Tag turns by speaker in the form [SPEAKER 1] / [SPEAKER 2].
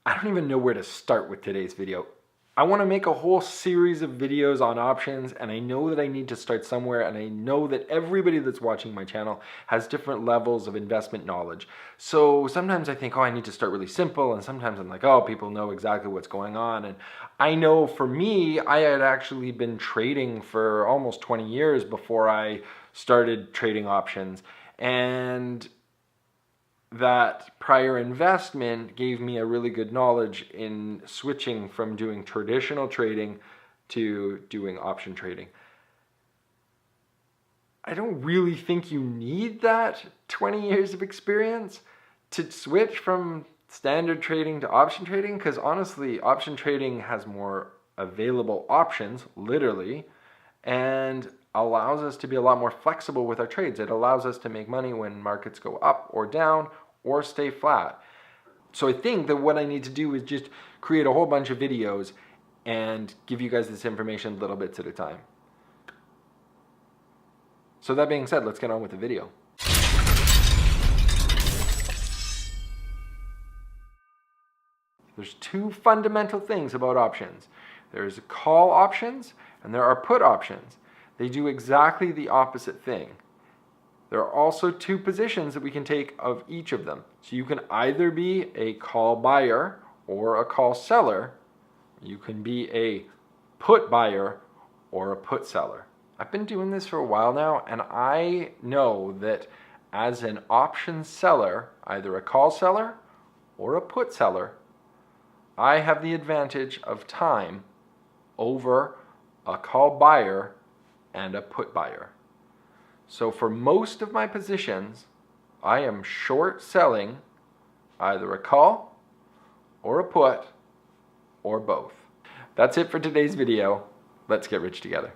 [SPEAKER 1] I don't even know where to start with today's video. I want to make a whole series of videos on options, and I know that I need to start somewhere, and I know that everybody that's watching my channel has different levels of investment knowledge. So sometimes I think, oh, I need to start really simple, and sometimes I'm like, oh, people know exactly what's going on. And I know for me, I had actually been trading for almost 20 years before I started trading options, and that prior investment gave me a really good knowledge in switching from doing traditional trading to doing option trading. I don't really think you need that 20 years of experience to switch from standard trading to option trading, because honestly, option trading has more available options, literally, and allows us to be a lot more flexible with our trades. It allows us to make money when markets go up or down or stay flat. So I think that what I need to do is just create a whole bunch of videos and give you guys this information little bits at a time. So that being said, let's get on with the video. There's two fundamental things about options. There's call options and there are put options. They do exactly the opposite thing. There are also two positions that we can take of each of them. So you can either be a call buyer or a call seller. You can be a put buyer or a put seller. I've been doing this for a while now, and I know that as an option seller, either a call seller or a put seller, I have the advantage of time over a call buyer and a put buyer. So for most of my positions, I am short selling either a call or a put or both. That's it for today's video. Let's get rich together.